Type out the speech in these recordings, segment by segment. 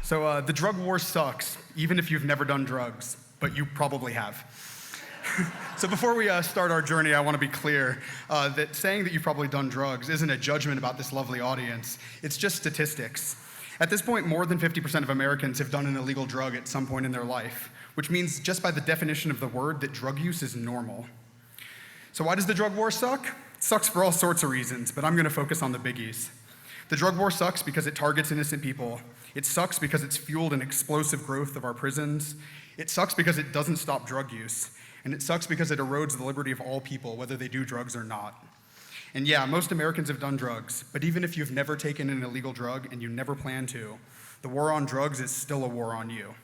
The drug war sucks, even if you've never done drugs, but you probably have. So before we start our journey, I want to be clear that saying that you've probably done drugs isn't a judgment about this lovely audience. It's just statistics. At this point, more than 50% of Americans have done an illegal drug at some point in their life, which means just by the definition of the word that drug use is normal. So why does the drug war suck? It sucks for all sorts of reasons, but I'm going to focus on the biggies. The drug war sucks because it targets innocent people. It sucks because it's fueled an explosive growth of our prisons. It sucks because it doesn't stop drug use. And it sucks because it erodes the liberty of all people, whether they do drugs or not. And yeah, most Americans have done drugs, but even if you've never taken an illegal drug and you never plan to, the war on drugs is still a war on you.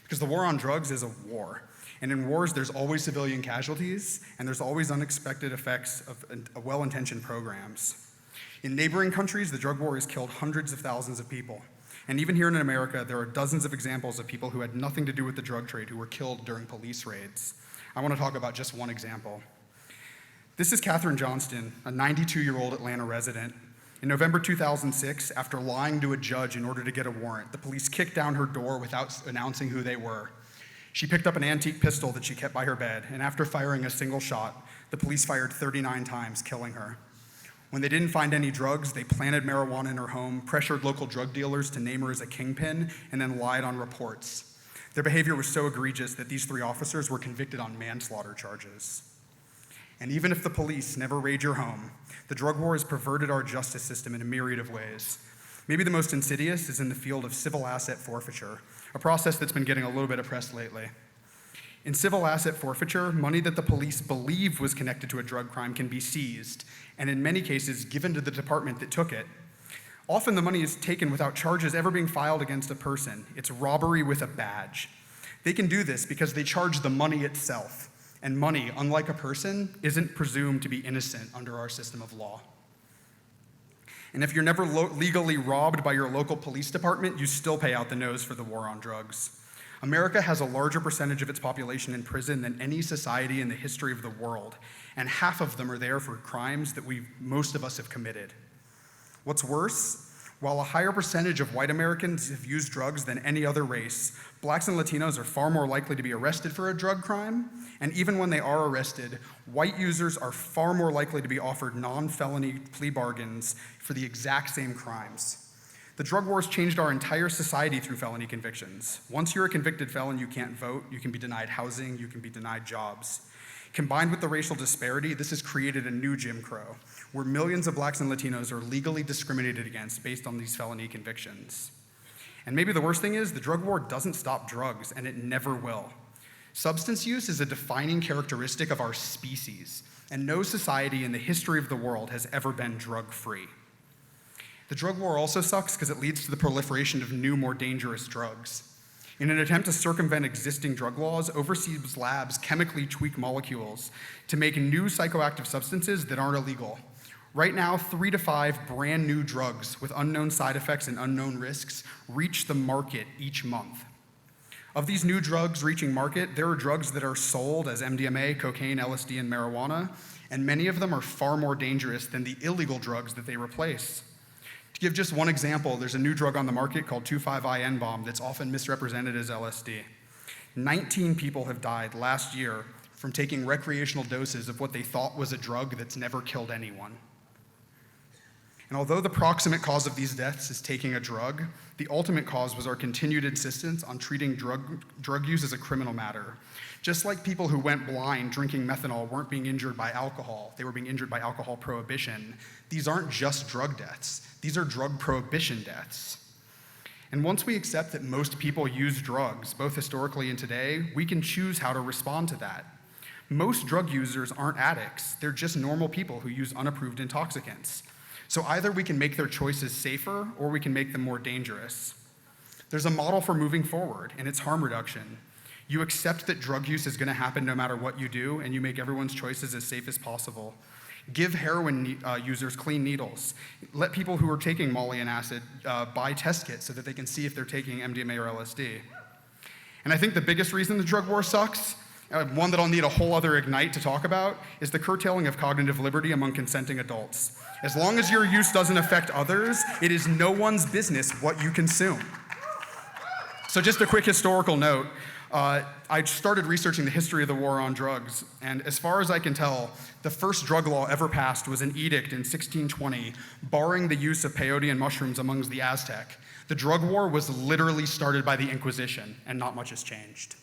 Because the war on drugs is a war. And in wars, there's always civilian casualties, and there's always unexpected effects of well-intentioned programs. In neighboring countries, the drug war has killed hundreds of thousands of people. And even here in America, there are dozens of examples of people who had nothing to do with the drug trade who were killed during police raids. I want to talk about just one example. This is Katherine Johnston, a 92-year-old Atlanta resident. In November 2006, after lying to a judge in order to get a warrant, the police kicked down her door without announcing who they were. She picked up an antique pistol that she kept by her bed, and after firing a single shot, the police fired 39 times, killing her. When they didn't find any drugs, they planted marijuana in her home, pressured local drug dealers to name her as a kingpin, and then lied on reports. Their behavior was so egregious that these 3 officers were convicted on manslaughter charges. And even if the police never raid your home, the drug war has perverted our justice system in a myriad of ways. Maybe the most insidious is in the field of civil asset forfeiture, a process that's been getting a little bit of press lately. In civil asset forfeiture, money that the police believe was connected to a drug crime can be seized, and in many cases, given to the department that took it. Often the money is taken without charges ever being filed against a person. It's robbery with a badge. They can do this because they charge the money itself, and money, unlike a person, isn't presumed to be innocent under our system of law. And if you're never legally robbed by your local police department, you still pay out the nose for the war on drugs. America has a larger percentage of its population in prison than any society in the history of the world, and half of them are there for crimes that most of us have committed. What's worse, while a higher percentage of white Americans have used drugs than any other race, blacks and Latinos are far more likely to be arrested for a drug crime, and even when they are arrested, white users are far more likely to be offered non-felony plea bargains for the exact same crimes. The drug wars changed our entire society through felony convictions. Once you're a convicted felon, you can't vote, you can be denied housing, you can be denied jobs. Combined with the racial disparity, this has created a new Jim Crow, where millions of blacks and Latinos are legally discriminated against based on these felony convictions. And maybe the worst thing is, the drug war doesn't stop drugs, and it never will. Substance use is a defining characteristic of our species, and no society in the history of the world has ever been drug-free. The drug war also sucks because it leads to the proliferation of new, more dangerous drugs. In an attempt to circumvent existing drug laws, overseas labs chemically tweak molecules to make new psychoactive substances that aren't illegal. Right now, 3 to 5 brand new drugs with unknown side effects and unknown risks reach the market each month. Of these new drugs reaching market, there are drugs that are sold as MDMA, cocaine, LSD, and marijuana, and many of them are far more dangerous than the illegal drugs that they replace. To give just one example, there's a new drug on the market called 2,5-IN-bomb that's often misrepresented as LSD. 19 people have died last year from taking recreational doses of what they thought was a drug that's never killed anyone. And although the proximate cause of these deaths is taking a drug, the ultimate cause was our continued insistence on treating drug use as a criminal matter. Just like people who went blind drinking methanol weren't being injured by alcohol, they were being injured by alcohol prohibition. These aren't just drug deaths, these are drug prohibition deaths. And once we accept that most people use drugs, both historically and today, we can choose how to respond to that. Most drug users aren't addicts, they're just normal people who use unapproved intoxicants. So either we can make their choices safer or we can make them more dangerous. There's a model for moving forward, and it's harm reduction. You accept that drug use is going to happen no matter what you do, and you make everyone's choices as safe as possible. Give heroin users clean needles. Let people who are taking Molly and acid buy test kits so that they can see if they're taking MDMA or LSD. And I think the biggest reason the drug war sucks, one that I'll need a whole other Ignite to talk about, is the curtailing of cognitive liberty among consenting adults. As long as your use doesn't affect others, it is no one's business what you consume. So just a quick historical note. I started researching the history of the war on drugs, and as far as I can tell, the first drug law ever passed was an edict in 1620 barring the use of peyote and mushrooms amongst the Aztec. The drug war was literally started by the Inquisition, and not much has changed.